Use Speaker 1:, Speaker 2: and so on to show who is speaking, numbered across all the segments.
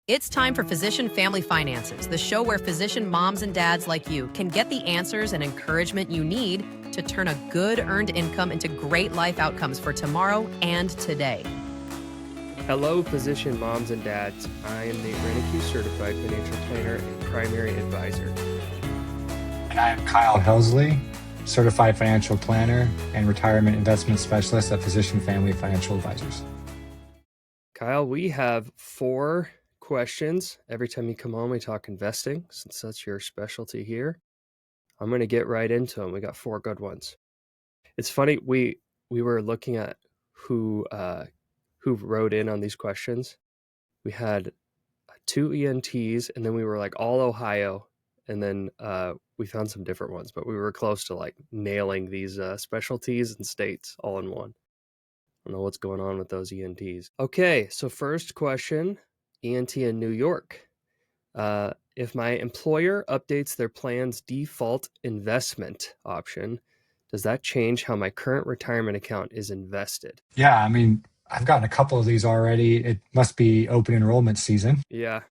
Speaker 1: It's time for Physician Family Finances, the show where physician moms and dads like you can get the answers and encouragement you need to turn a good earned income into great life outcomes for tomorrow and today.
Speaker 2: Hello, physician moms and dads. I am the Reineke Certified Financial Planner and Primary Advisor.
Speaker 3: And I am Kyle Hoelzle, Certified Financial Planner and Retirement Investment Specialist at Physician Family Financial Advisors.
Speaker 2: Kyle, we have 4 questions. Every time you come on, we talk investing, since that's your specialty here. I'm going to get right into them. We got 4 good ones. It's funny, we were looking at who wrote in on these questions. We had 2 ENTs, and then we were like all Ohio, and then we found some different ones, but we were close to like nailing these specialties and states all in one. I don't know what's going on with those ENTs. Okay, so first question, ENT in New York. If my employer updates their plan's default investment option, does that change how my current retirement account is invested?
Speaker 3: Yeah, I mean, I've gotten a couple of these already. It must be open enrollment season.
Speaker 2: Yeah.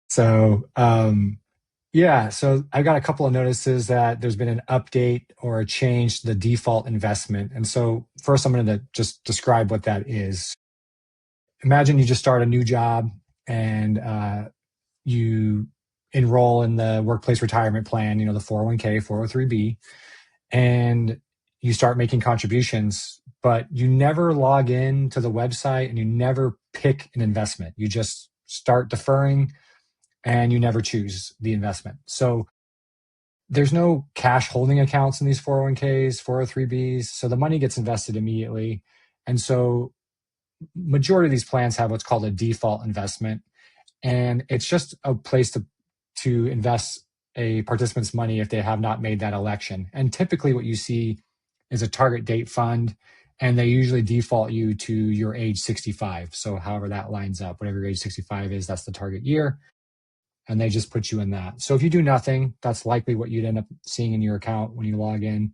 Speaker 3: So, so I've got a couple of notices that there's been an update or a change to the default investment. And so first I'm going to just describe what that is. Imagine you just start a new job and you enroll in the workplace retirement plan, the 401k, 403b, and you start making contributions, but you never log in to the website and you never pick an investment. You just start deferring and you never choose the investment. So there's no cash holding accounts in these 401ks, 403bs. So the money gets invested immediately. And so majority of these plans have what's called a default investment. And it's just a place to invest a participant's money if they have not made that election. And typically what you see is a target date fund, and they usually default you to your age 65. So however that lines up, whatever your age 65 is, that's the target year. And they just put you in that. So if you do nothing, that's likely what you'd end up seeing in your account when you log in,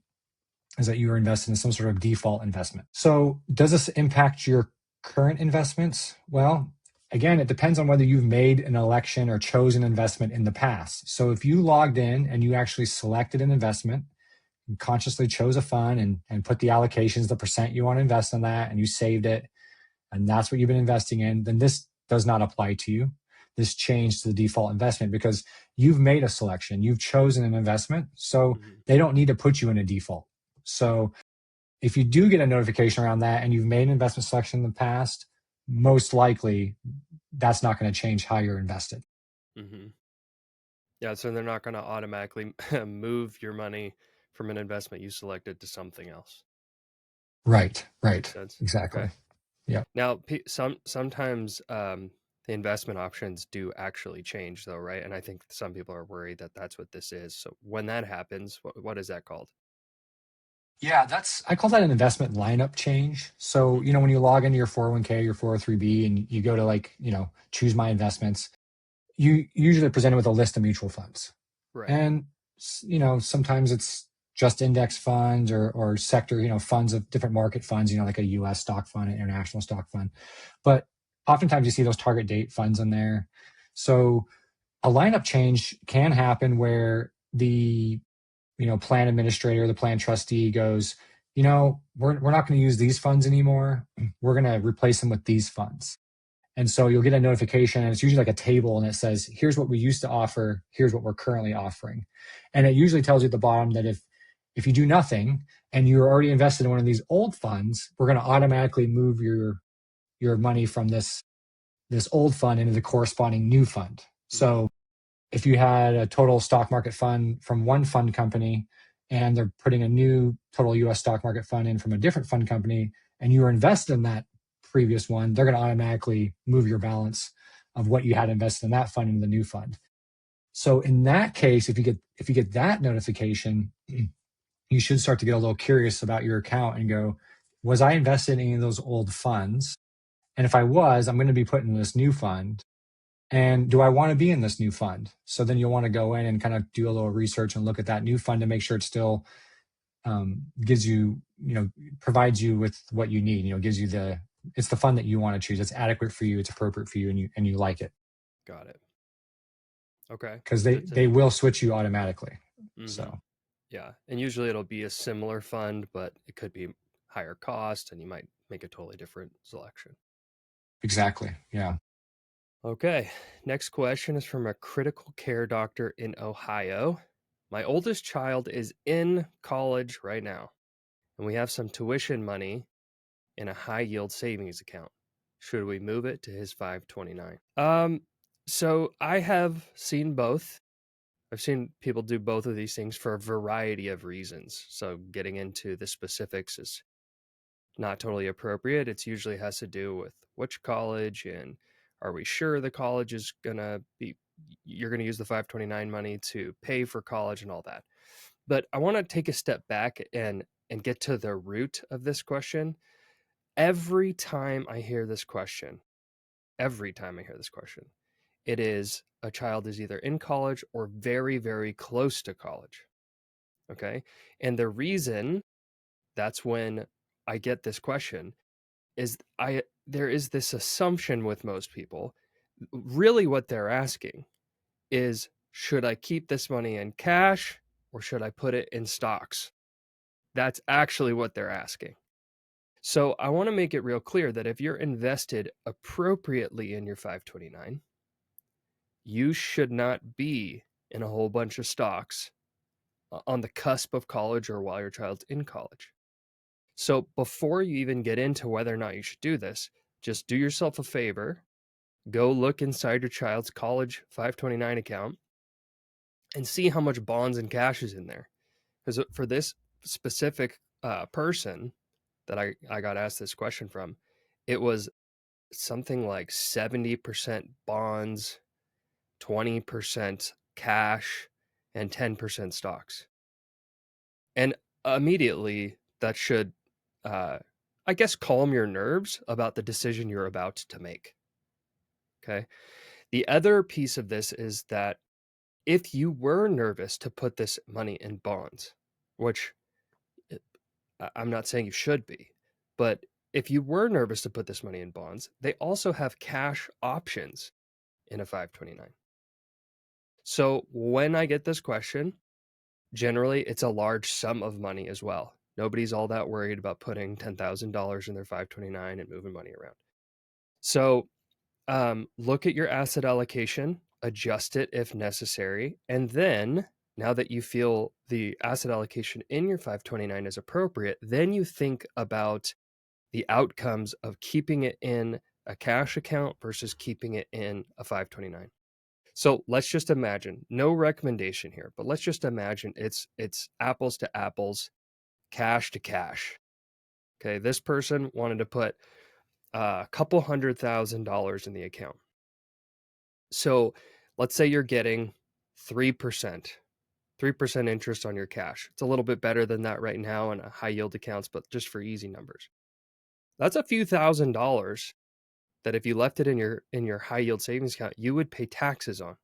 Speaker 3: is that you are invested in some sort of default investment. So does this impact your current investments? Well, again, it depends on whether you've made an election or chosen investment in the past. So if you logged in and you actually selected an investment, you consciously chose a fund and put the allocations, the percent you want to invest in that, and you saved it, and that's what you've been investing in, then this does not apply to you. This changed to the default investment because you've made a selection, you've chosen an investment, so they don't need to put you in a default. So if you do get a notification around that and you've made an investment selection in the past, most likely that's not going to change how you're invested.
Speaker 2: Mm-hmm. Yeah, so they're not going to automatically move your money from an investment you selected to something else.
Speaker 3: Right. Exactly.
Speaker 2: Okay.
Speaker 3: Yeah.
Speaker 2: Now, sometimes the investment options do actually change, though, right? And I think some people are worried that that's what this is. So when that happens, what is that called?
Speaker 3: Yeah, I call that an investment lineup change. So, when you log into your 401k, your 403b, and you go to choose my investments, you usually presented with a list of mutual funds.
Speaker 2: Right.
Speaker 3: And, sometimes it's just index funds or sector, funds of different market funds, like a US stock fund, an international stock fund. But oftentimes you see those target date funds in there. So a lineup change can happen where the plan administrator, the plan trustee goes, we're not going to use these funds anymore. We're going to replace them with these funds. And so you'll get a notification, and it's usually like a table, and it says, here's what we used to offer, here's what we're currently offering. And it usually tells you at the bottom that if you do nothing and you're already invested in one of these old funds, we're going to automatically move your money from this old fund into the corresponding new fund. So if you had a total stock market fund from one fund company and they're putting a new total US stock market fund in from a different fund company, and you were invested in that previous one, they're going to automatically move your balance of what you had invested in that fund into the new fund. So in that case, if you get that notification, you should start to get a little curious about your account and go, was I invested in any of those old funds? And if I was, I'm going to be put in this new fund. And do I want to be in this new fund? So then you'll want to go in and kind of do a little research and look at that new fund to make sure it still gives you, provides you with what you need. Gives you it's the fund that you want to choose. It's adequate for you. It's appropriate for you, and you like it.
Speaker 2: Got it. Okay.
Speaker 3: because they will switch you automatically. So
Speaker 2: yeah, and usually it'll be a similar fund, but it could be higher cost, and you might make a totally different selection.
Speaker 3: exactly, yeah.
Speaker 2: Okay, next question is from a critical care doctor in Ohio. My oldest child is in college right now, and we have some tuition money in a high yield savings account. Should we move it to his 529? So I have seen both. I've seen people do both of these things for a variety of reasons. So getting into the specifics is not totally appropriate. It usually has to do with which college, and are we sure the college is gonna be, you're gonna use the 529 money to pay for college and all that. But I want to take a step back and get to the root of this question. Every time I hear this question, it is a child is either in college or very, very close to college. Okay. And the reason that's when I get this question is there is this assumption with most people. Really, what they're asking is, should I keep this money in cash or should I put it in stocks? That's actually what they're asking. So I want to make it real clear that if you're invested appropriately in your 529, you should not be in a whole bunch of stocks on the cusp of college or while your child's in college. So before you even get into whether or not you should do this, just do yourself a favor, go look inside your child's college 529 account and see how much bonds and cash is in there. Because for this specific person that I got asked this question from, it was something like 70% bonds, 20% cash, and 10% stocks. And immediately that should, I guess, calm your nerves about the decision you're about to make. Okay. The other piece of this is that if you were nervous to put this money in bonds, which I'm not saying you should be, but if you were nervous to put this money in bonds, they also have cash options in a 529. So when I get this question, generally it's a large sum of money as well. Nobody's all that worried about putting $10,000 in their 529 and moving money around. So look at your asset allocation, adjust it if necessary, and then now that you feel the asset allocation in your 529 is appropriate, then you think about the outcomes of keeping it in a cash account versus keeping it in a 529. So let's just imagine, no recommendation here, but let's just imagine it's apples to apples, cash to cash. Okay, this person wanted to put a couple $100,000 in the account. So let's say you're getting 3%, 3% interest on your cash. It's a little bit better than that right now in high yield accounts, but just for easy numbers. That's a few $1,000s that if you left it in your high yield savings account, you would pay taxes on.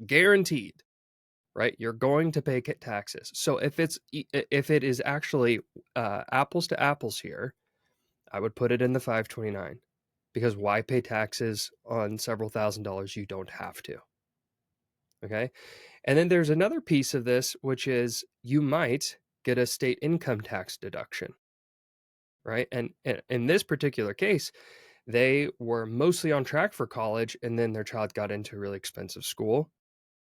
Speaker 2: Guaranteed, right? You're going to pay taxes. So if it is actually apples to apples here, I would put it in the 529, because why pay taxes on several $1,000s you don't have to? Okay. And then there's another piece of this, which is you might get a state income tax deduction, right? And in this particular case, they were mostly on track for college, and then their child got into a really expensive school.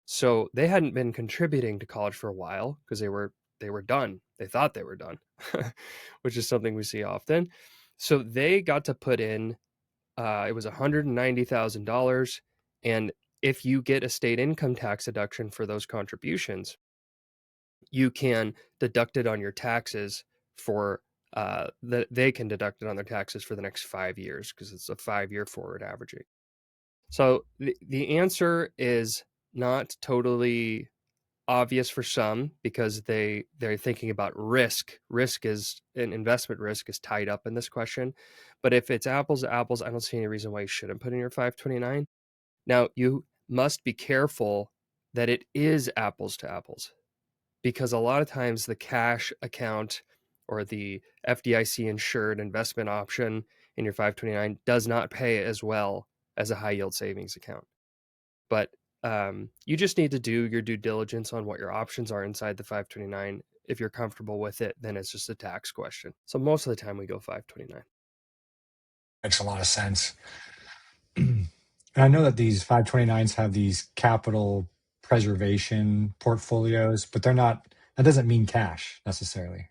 Speaker 2: So they hadn't been contributing to college for a while because they were done. They thought they were done, which is something we see often. So they got to put in, it was $190,000. And if you get a state income tax deduction for those contributions, you can deduct it on your taxes for they can deduct it on their taxes for the next 5 years, because it's a 5-year forward averaging. So the answer is not totally obvious for some, because they're thinking about risk. Risk is an investment risk is tied up in this question. But if it's apples to apples, I don't see any reason why you shouldn't put in your 529. Now, you must be careful that it is apples to apples, because a lot of times the cash account or the FDIC insured investment option in your 529 does not pay as well as a high yield savings account. But you just need to do your due diligence on what your options are inside the 529. If you're comfortable with it, then it's just a tax question. So most of the time we go 529.
Speaker 3: Makes a lot of sense. And I know that these 529s have these capital preservation portfolios, but they're not, that doesn't mean cash necessarily.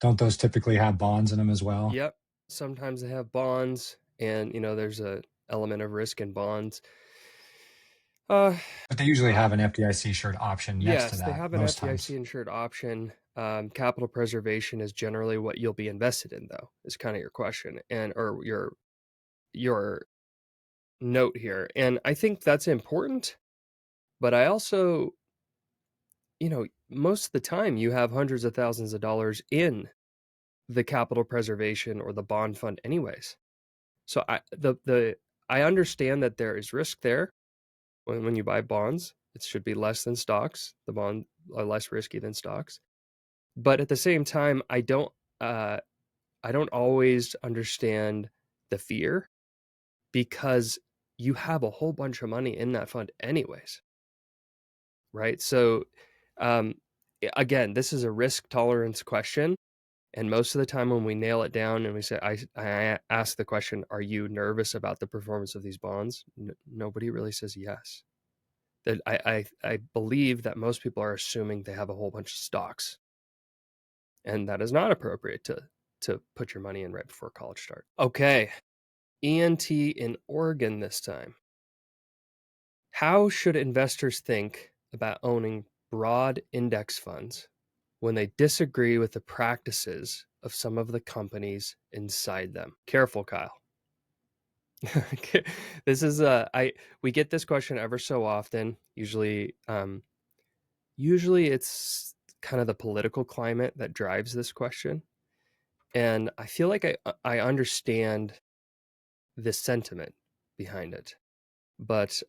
Speaker 3: Don't those typically have bonds in them as well?
Speaker 2: Yep. Sometimes they have bonds, and there's a element of risk in bonds.
Speaker 3: But they usually have an FDIC insured option next to
Speaker 2: Yes, they
Speaker 3: that
Speaker 2: have an
Speaker 3: most
Speaker 2: FDIC
Speaker 3: times.
Speaker 2: insured option. Capital preservation is generally what you'll be invested in, though, is kind of your question or your note here. And I think that's important, but I also, most of the time you have hundreds of thousands of dollars in the capital preservation or the bond fund anyways. So I understand that there is risk there when you buy bonds. It should be less than stocks. The bond are less risky than stocks. But at the same time, I don't always understand the fear, because you have a whole bunch of money in that fund anyways, right? So again, this is a risk tolerance question. And most of the time when we nail it down and we say, I ask the question, are you nervous about the performance of these bonds? Nobody really says yes. That I believe that most people are assuming they have a whole bunch of stocks, and that is not appropriate to put your money in right before college start. Okay, ENT in Oregon this time. How should investors think about owning broad index funds when they disagree with the practices of some of the companies inside them? Careful, Kyle. This is we get this question ever so often. Usually it's kind of the political climate that drives this question. And I feel like I understand the sentiment behind it. But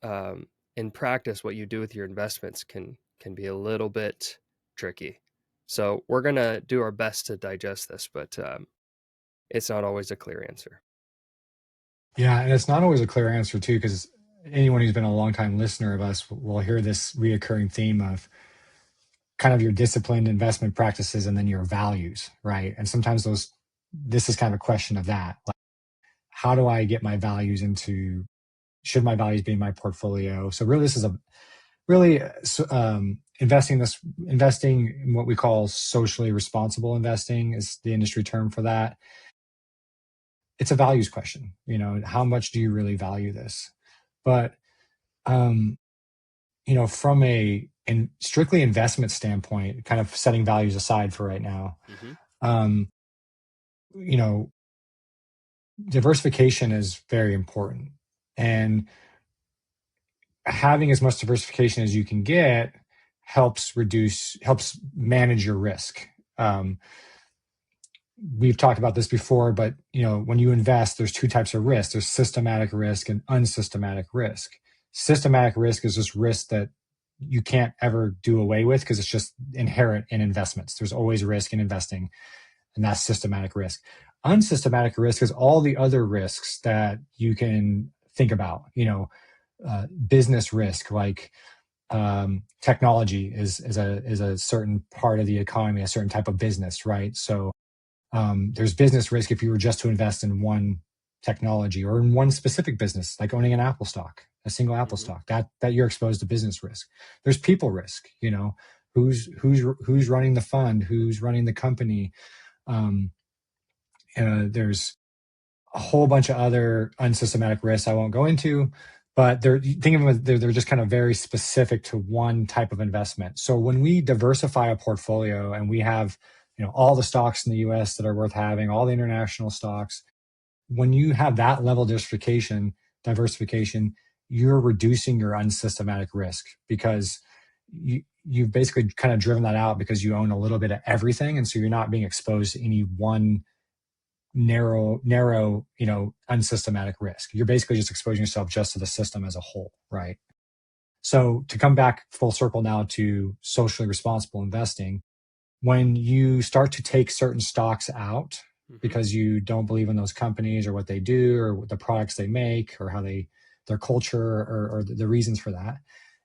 Speaker 2: in practice, what you do with your investments can be a little bit tricky. So we're going to do our best to digest this, but it's not always a clear answer.
Speaker 3: Yeah, and it's not always a clear answer too, because anyone who's been a long time listener of us will hear this reoccurring theme of kind of your disciplined investment practices and then your values, right? And sometimes this is kind of a question of that. Like, how do I get my values into, should my values be in my portfolio? So really, this is investing in what we call socially responsible investing is the industry term for that. It's a values question, how much do you really value this? But, from a strictly investment standpoint, kind of setting values aside for right now, um, you know, diversification is very important. And having as much diversification as you can get helps manage your risk. We've talked about this before, but when you invest, there's two types of risk. There's systematic risk and unsystematic risk. Systematic risk is just risk that you can't ever do away with because it's just inherent in investments. There's always risk in investing, and that's systematic risk. Unsystematic risk is all the other risks that you can think about. Business risk, like technology is a certain part of the economy, a certain type of business, right? So there's business risk if you were just to invest in one technology or in one specific business, like owning an Apple stock, a single Apple stock. That you're exposed to business risk. There's people risk. Who's running the fund, who's running the company. There's a whole bunch of other unsystematic risks I won't go into, but they're just kind of very specific to one type of investment. So when we diversify a portfolio and we have all the stocks in the US that are worth having, all the international stocks, when you have that level of diversification, you're reducing your unsystematic risk because you've basically kind of driven that out because you own a little bit of everything. And so you're not being exposed to any one narrow, unsystematic risk. You're basically just exposing yourself just to the system as a whole, right? So to come back full circle now to socially responsible investing, when you start to take certain stocks out because you don't believe in those companies or what they do or the products they make or how they their culture or the reasons for that,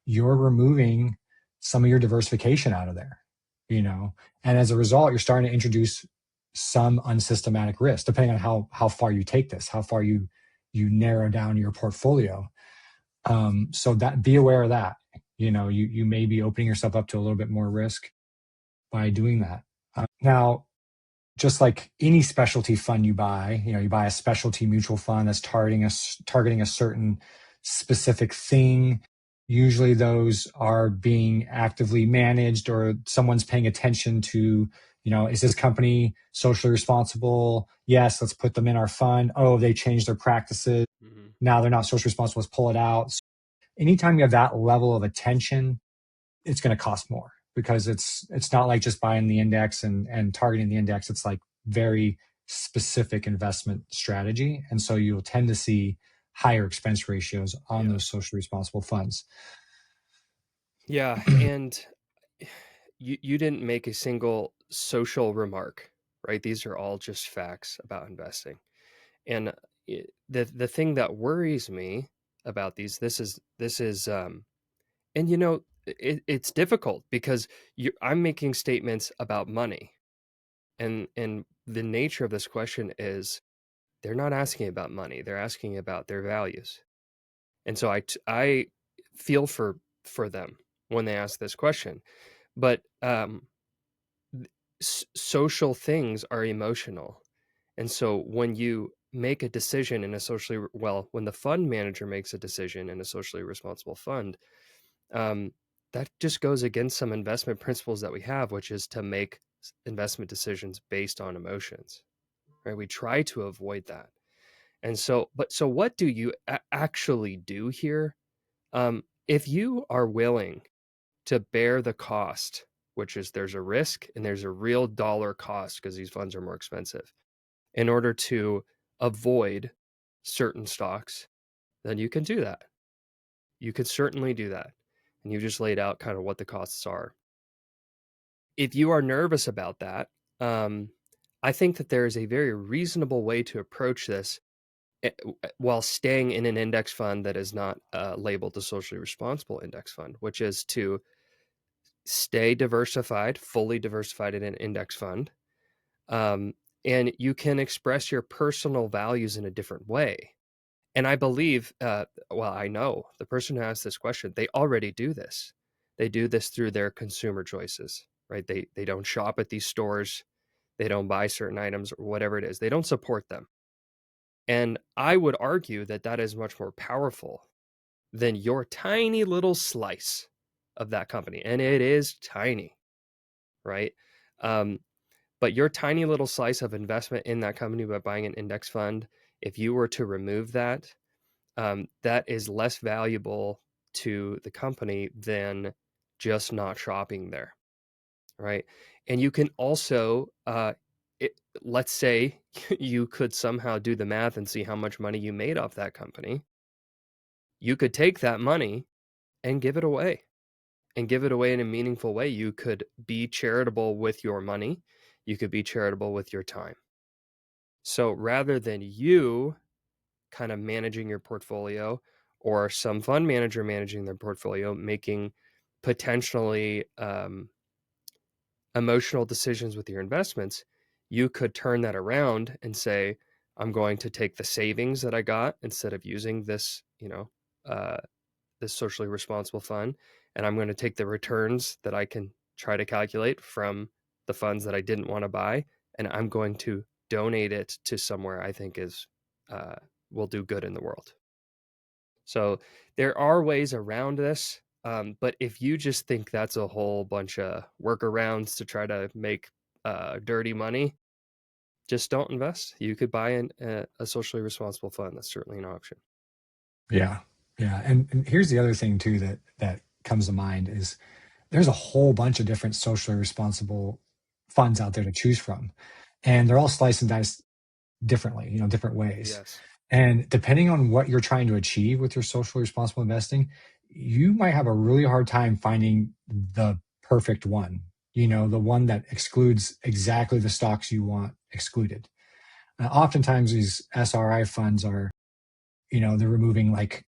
Speaker 3: you're removing some of your diversification out of there, and as a result, you're starting to introduce some unsystematic risk, depending on how far you take this, how far you narrow down your portfolio. So that, be aware of that. You may be opening yourself up to a little bit more risk by doing that. Now, just like any specialty fund you buy, you buy a specialty mutual fund that's targeting a certain specific thing. Usually those are being actively managed, or someone's paying attention to, is this company socially responsible? Yes, let's put them in our fund. Oh, they changed their practices.
Speaker 2: Mm-hmm.
Speaker 3: Now they're not socially responsible. Let's pull it out. So anytime you have that level of attention, it's going to cost more, because it's not like just buying the index and targeting the index. It's like very specific investment strategy. And so you'll tend to see higher expense ratios on those socially responsible funds.
Speaker 2: Yeah. And you didn't make a single social remark, right? These are all just facts about investing. And the thing that worries me about this is and it's difficult because I'm making statements about money, and the nature of this question is they're not asking about money, they're asking about their values. And so I feel for them when they ask this question. But social things are emotional. And so when you make a decision in a when the fund manager makes a decision in a socially responsible fund, that just goes against some investment principles that we have, which is to make investment decisions based on emotions, right? We try to avoid that. And so what do you actually do here? If you are willing to bear the cost, which is there's a risk and there's a real dollar cost because these funds are more expensive, in order to avoid certain stocks, then you can do that. You could certainly do that. And you just laid out kind of what the costs are. If you are nervous about that, I think that there is a very reasonable way to approach this while staying in an index fund that is not labeled a socially responsible index fund, which is to stay diversified, fully diversified in an index fund. And you can express your personal values in a different way. And I believe, I know the person who asked this question, they already do this. They do this through their consumer choices, right? They don't shop at these stores. They don't buy certain items or whatever it is. They don't support them. And I would argue that that is much more powerful than your tiny little slice of that company. And it is tiny, right? But your tiny little slice of investment in that company by buying an index fund, if you were to remove that, that is less valuable to the company than just not shopping there, right? And you can also, let's say you could somehow do the math and see how much money you made off that company. You could take that money and give it away, and give it away in a meaningful way. You could be charitable with your money. You could be charitable with your time. So rather than you kind of managing your portfolio, or some fund manager managing their portfolio, making potentially emotional decisions with your investments, you could turn that around and say, I'm going to take the savings that I got instead of using this, this socially responsible fund, and I'm going to take the returns that I can try to calculate from the funds that I didn't want to buy, and I'm going to donate it to somewhere I think is will do good in the world. So there are ways around this, but if you just think that's a whole bunch of workarounds to try to make dirty money, just don't invest. You could buy a socially responsible fund. That's certainly an option.
Speaker 3: Yeah. And here's the other thing too that comes to mind is there's a whole bunch of different socially responsible funds out there to choose from, and they're all sliced and diced differently, different ways.
Speaker 2: Yes.
Speaker 3: And depending on what you're trying to achieve with your socially responsible investing, you might have a really hard time finding the perfect one, the one that excludes exactly the stocks you want excluded. Oftentimes these SRI funds are, they're removing like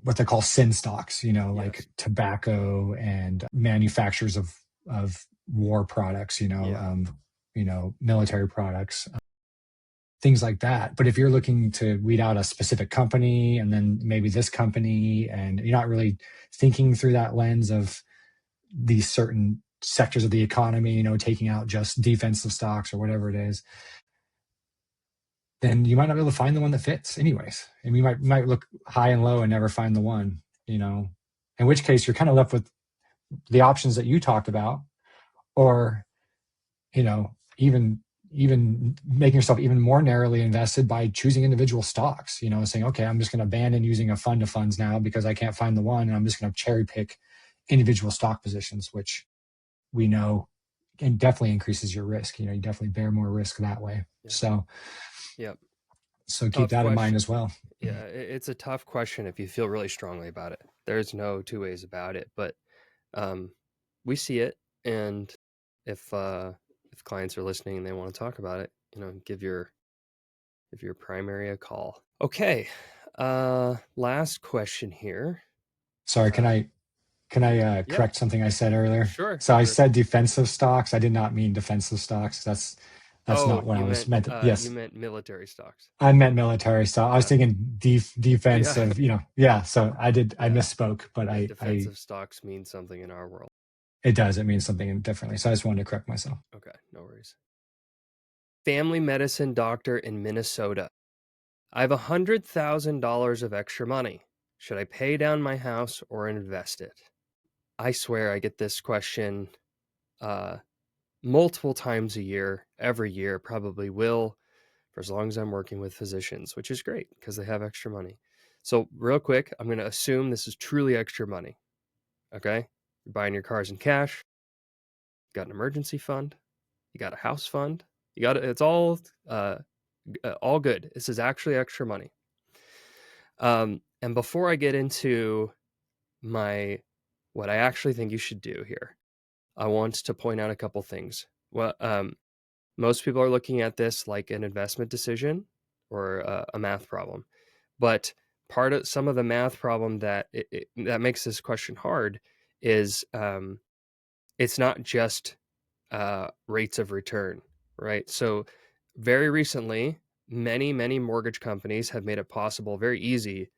Speaker 3: what they call sin stocks, like
Speaker 2: Yes.
Speaker 3: tobacco and manufacturers of war products,
Speaker 2: Yeah.
Speaker 3: military products, things like that. But if you're looking to weed out a specific company and then maybe this company, and you're not really thinking through that lens of these certain sectors of the economy, taking out just defensive stocks or whatever it is, then you might not be able to find the one that fits anyways. And you might look high and low and never find the one, in which case you're kind of left with the options that you talked about, or, even making yourself even more narrowly invested by choosing individual stocks, saying, okay, I'm just going to abandon using a fund of funds now because I can't find the one. And I'm just going to cherry pick individual stock positions, which we know and definitely increases your risk. You definitely bear more risk that way.
Speaker 2: Yeah.
Speaker 3: So,
Speaker 2: Yep.
Speaker 3: keep that in mind as well.
Speaker 2: Yeah, it's a tough question if you feel really strongly about it. There's no two ways about it, but we see it, and if clients are listening and they want to talk about it, give your primary a call. Okay, last question here.
Speaker 3: Sorry, can I
Speaker 2: Yeah,
Speaker 3: correct something I said earlier?
Speaker 2: sure.
Speaker 3: So I said defensive stocks. I did not mean defensive stocks. That's
Speaker 2: Oh,
Speaker 3: not what I
Speaker 2: you
Speaker 3: was
Speaker 2: meant
Speaker 3: meant.
Speaker 2: you
Speaker 3: Yes,
Speaker 2: meant military stocks.
Speaker 3: I meant military. So I was
Speaker 2: Yeah,
Speaker 3: thinking
Speaker 2: yeah,
Speaker 3: defensive. Yeah. So I
Speaker 2: yeah.
Speaker 3: misspoke, but
Speaker 2: Yeah,
Speaker 3: I
Speaker 2: defensive stocks mean something in our world.
Speaker 3: it does. It means something differently. So I just wanted to correct myself.
Speaker 2: Okay, no worries. Family medicine doctor in Minnesota. I have $100,000 of extra money. Should I pay down my house or invest it? I swear I get this question multiple times a year, every year, probably will, for as long as I'm working with physicians, which is great because they have extra money. So, real quick, I'm going to assume this is truly extra money. Okay? You're buying your cars in cash, you got an emergency fund, you got a house fund, it's all good. This is actually extra money. And before I get into what I actually think you should do here, I want to point out a couple things. Well, most people are looking at this like an investment decision or a math problem, but some of the math problem that that makes this question hard is it's not just rates of return, right? So very recently, many mortgage companies have made it possible, very easy,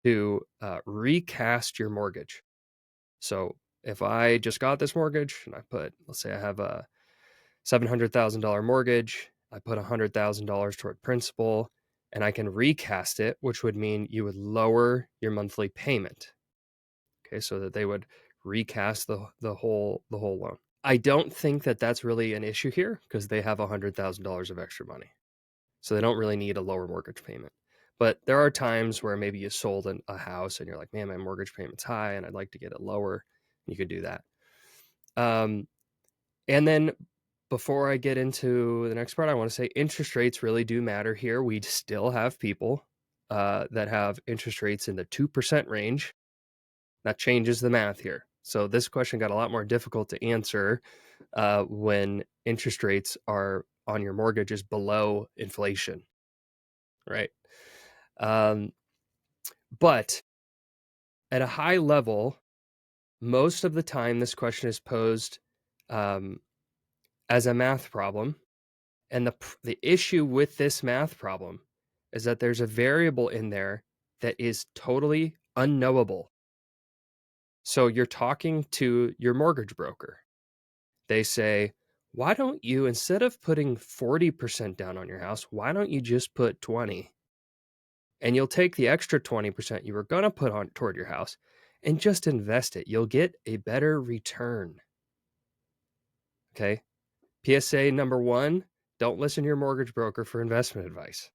Speaker 2: to recast your mortgage. So if I just got this mortgage and let's say I have a $700,000 mortgage, I put $100,000 toward principal, and I can recast it, which would mean you would lower your monthly payment. Okay, so that they would recast the whole loan. I don't think that that's really an issue here because they have $100,000 of extra money, so they don't really need a lower mortgage payment. But there are times where maybe you sold a house and you're like, man, my mortgage payment's high and I'd like to get it lower. You could do that. And then before I get into the next part, I want to say interest rates really do matter here. We still have people that have interest rates in the 2% range. That changes the math here. So this question got a lot more difficult to answer when interest rates are on your mortgages below inflation, right? But at a high level, most of the time, this question is posed as a math problem. And the issue with this math problem is that there's a variable in there that is totally unknowable. So you're talking to your mortgage broker. They say, why don't you, instead of putting 40% down on your house, why don't you just put 20? And you'll take the extra 20% you were going to put on toward your house and just invest it. You'll get a better return. Okay. PSA number 1, don't listen to your mortgage broker for investment advice.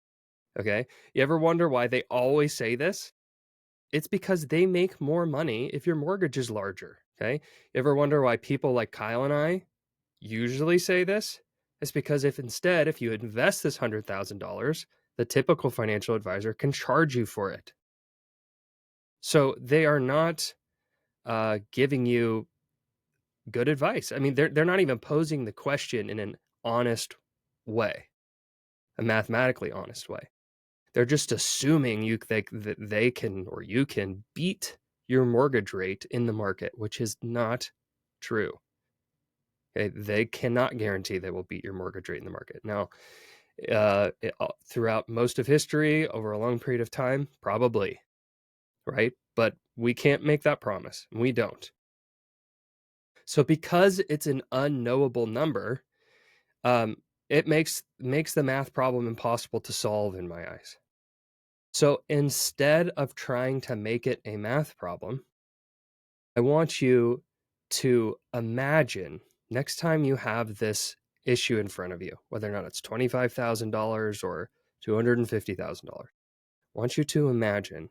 Speaker 2: Okay. You ever wonder why they always say this? It's because they make more money if your mortgage is larger. Okay. You ever wonder why people like Kyle and I usually say this? It's because if you invest this $100,000, the typical financial advisor can charge you for it. So they are not giving you good advice. I mean, they're not even posing the question in an honest way, a mathematically honest way. They're just assuming that they can or you can beat your mortgage rate in the market, which is not true. Okay? They cannot guarantee they will beat your mortgage rate in the market. Now, throughout most of history, over a long period of time, probably, right? But we can't make that promise. We don't. So because it's an unknowable number, it makes the math problem impossible to solve in my eyes. So instead of trying to make it a math problem, I want you to imagine next time you have this issue in front of you, whether or not it's $25,000 or $250,000. I want you to imagine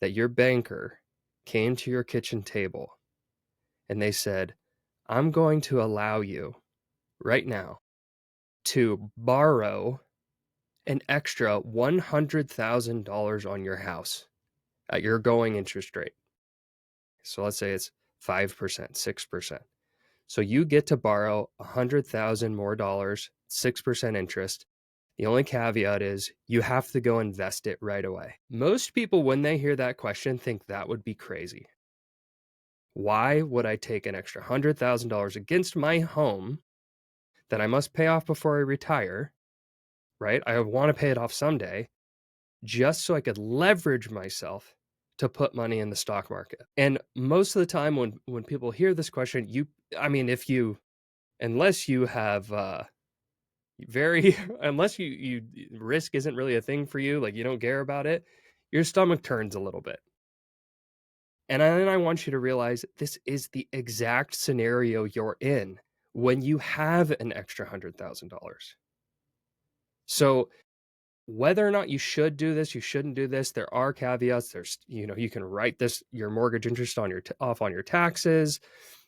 Speaker 2: that your banker came to your kitchen table and they said, I'm going to allow you right now to borrow an extra $100,000 on your house at your going interest rate. So let's say it's 5%, 6%. So you get to borrow $100,000 more dollars, 6% interest. The only caveat is you have to go invest it right away. Most people, when they hear that question, think that would be crazy. Why would I take an extra $100,000 against my home that I must pay off before I retire, right? I want to pay it off someday, just so I could leverage myself to put money in the stock market. And most of the time when people hear this question, unless you have unless you risk isn't really a thing for you, like you don't care about it, your stomach turns a little bit. And then I want you to realize this is the exact scenario you're in when you have an extra $100,000. So whether or not you should do this, you shouldn't do this, there are caveats. There's, you can write your mortgage interest on off on your taxes,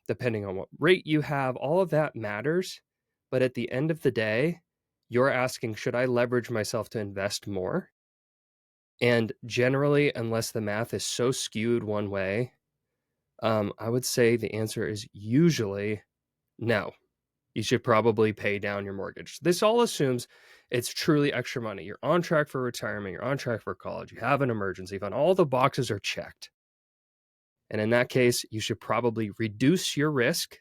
Speaker 2: depending on what rate you have. All of that matters. But at the end of the day, you're asking, should I leverage myself to invest more? And generally, unless the math is so skewed one way, I would say the answer is usually no. You should probably pay down your mortgage. This all assumes it's truly extra money. You're on track for retirement. You're on track for college. You have an emergency fund. All the boxes are checked. And in that case, you should probably reduce your risk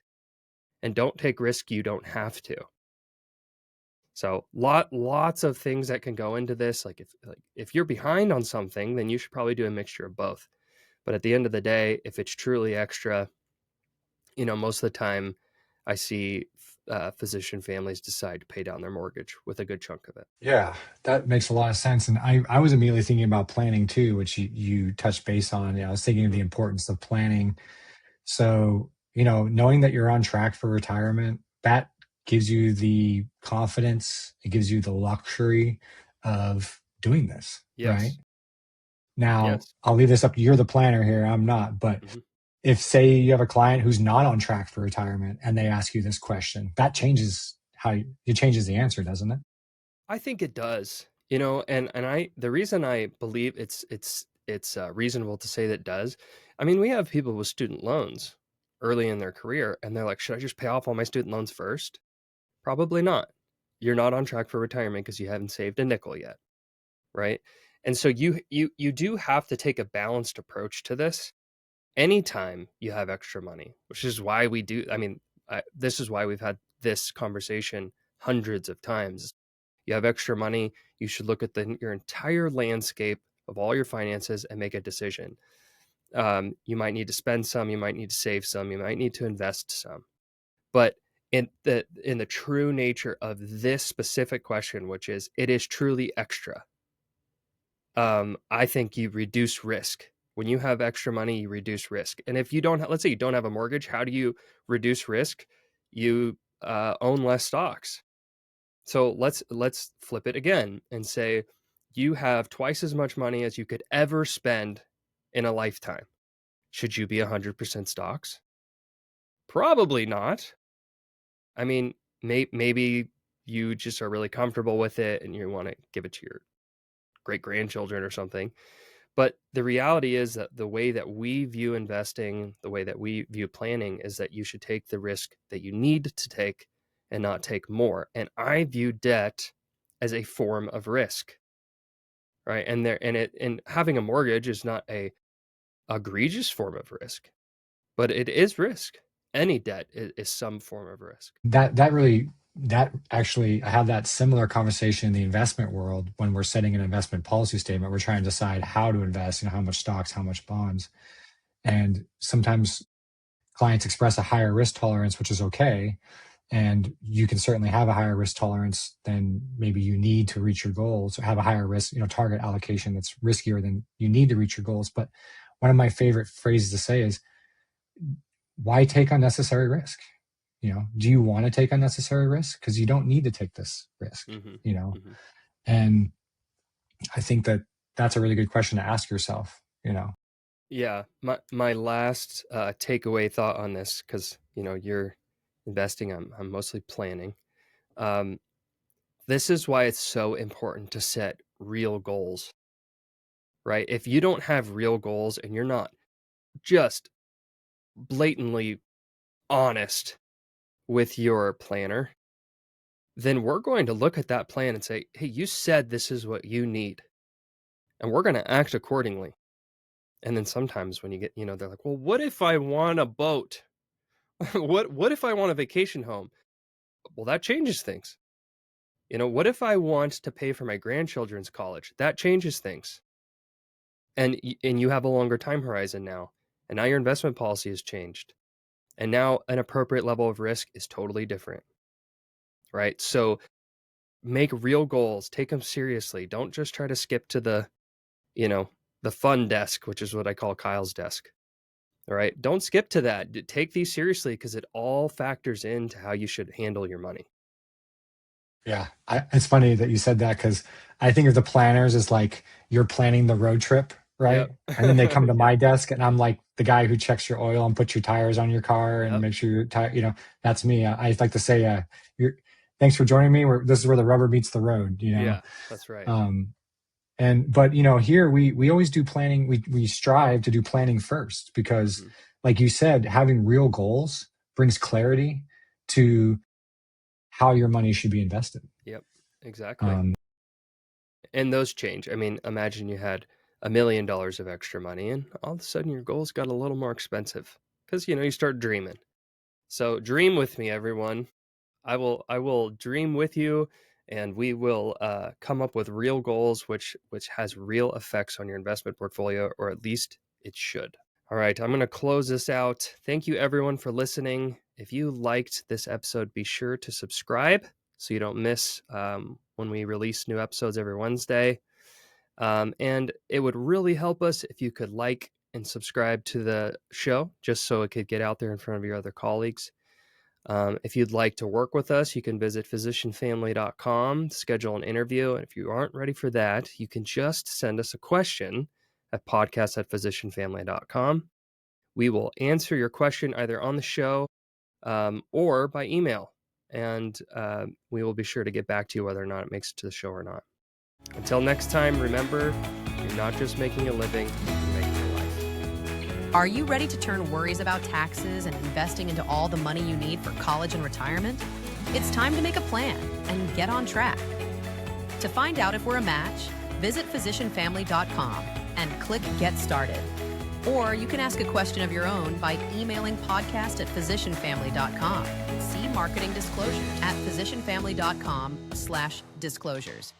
Speaker 2: and don't take risk you don't have to. So lots of things that can go into this. Like if you're behind on something, then you should probably do a mixture of both. But at the end of the day, if it's truly extra, most of the time I see physician families decide to pay down their mortgage with a good chunk of it.
Speaker 3: Yeah, that makes a lot of sense. And I was immediately thinking about planning too, which you touched base on. I was thinking of the importance of planning. So, knowing that you're on track for retirement, that gives you the confidence, it gives you the luxury of doing this, right?
Speaker 2: Yes.
Speaker 3: Now,
Speaker 2: Yes.
Speaker 3: I'll leave this up. You're the planner here. I'm not. But if, say, you have a client who's not on track for retirement and they ask you this question, that changes it changes the answer, doesn't it?
Speaker 2: I think it does. The reason I believe it's reasonable to say that it does. I mean, we have people with student loans early in their career, and they're like, should I just pay off all my student loans first? Probably not. You're not on track for retirement because you haven't saved a nickel yet, right? And so you do have to take a balanced approach to this anytime you have extra money, which is why we do. I mean, this is why we've had this conversation hundreds of times. You have extra money, you should look at your entire landscape of all your finances and make a decision. You might need to spend some, you might need to save some, you might need to invest some. But in the true nature of this specific question, which is it is truly extra, I think you reduce risk. When you have extra money, you reduce risk. And if you don't, let's say you don't have a mortgage, how do you reduce risk? You own less stocks. So let's flip it again and say you have twice as much money as you could ever spend in a lifetime. Should you be 100% stocks? Probably not. I mean, maybe you just are really comfortable with it and you want to give it to your great grandchildren or something. But the reality is that the way that we view investing, the way that we view planning is that you should take the risk that you need to take and not take more. And I view debt as a form of risk, right? And having a mortgage is not a egregious form of risk, but it is risk. Any debt is some form of risk.
Speaker 3: That actually, I have that similar conversation in the investment world when we're setting an investment policy statement. We're trying to decide how to invest, how much stocks, how much bonds. And sometimes clients express a higher risk tolerance, which is okay. And you can certainly have a higher risk tolerance than maybe you need to reach your goals, or have a higher risk, target allocation that's riskier than you need to reach your goals. But one of my favorite phrases to say is, why take unnecessary risk? Do you want to take unnecessary risk? Because you don't need to take this risk, And I think that that's a really good question to ask yourself,
Speaker 2: Yeah. My last takeaway thought on this, because, you're investing, I'm mostly planning. This is why it's so important to set real goals, right? If you don't have real goals and you're not just blatantly honest with your planner, then we're going to look at that plan and say, hey, you said this is what you need, and we're going to act accordingly. And then sometimes when you get, they're like, well, what if I want a boat? What if I want a vacation home? Well, that changes things. What if I want to pay for my grandchildren's college? That changes things. And you have a longer time horizon now. And now your investment policy has changed. And now an appropriate level of risk is totally different. Right? So make real goals, take them seriously. Don't just try to skip to the fun desk, which is what I call Kyle's desk. All right. Don't skip to that. Take these seriously, because it all factors into how you should handle your money.
Speaker 3: Yeah. It's funny that you said that, because I think of the planners as like you're planning the road trip, right?
Speaker 2: Yep.
Speaker 3: And then they come to my
Speaker 2: Yep.
Speaker 3: desk and I'm like the guy who checks your oil and puts your tires on your car and
Speaker 2: Yep.
Speaker 3: make sure your tire, that's me. I like to say, thanks for joining me. This is where the rubber meets the road,
Speaker 2: Yeah, that's right.
Speaker 3: But here we always do planning. We strive to do planning first, because like you said, having real goals brings clarity to how your money should be invested.
Speaker 2: Yep, exactly. And those change. I mean, imagine you had $1 million of extra money and all of a sudden your goals got a little more expensive because, you start dreaming. So dream with me, everyone. I will dream with you, and we will come up with real goals, which has real effects on your investment portfolio, or at least it should. All right, I'm going to close this out. Thank you, everyone, for listening. If you liked this episode, be sure to subscribe so you don't miss when we release new episodes every Wednesday. And it would really help us if you could like and subscribe to the show, just so it could get out there in front of your other colleagues. If you'd like to work with us, you can visit physicianfamily.com, schedule an interview. And if you aren't ready for that, you can just send us a question at podcast@physicianfamily.com. We will answer your question either on the show or by email. And we will be sure to get back to you whether or not it makes it to the show or not. Until next time, remember, you're not just making a living, you're making your life.
Speaker 1: Are you ready to turn worries about taxes and investing into all the money you need for college and retirement? It's time to make a plan and get on track. To find out if we're a match, visit physicianfamily.com and click Get Started. Or you can ask a question of your own by emailing podcast@physicianfamily.com. See marketing disclosures at physicianfamily.com/disclosures.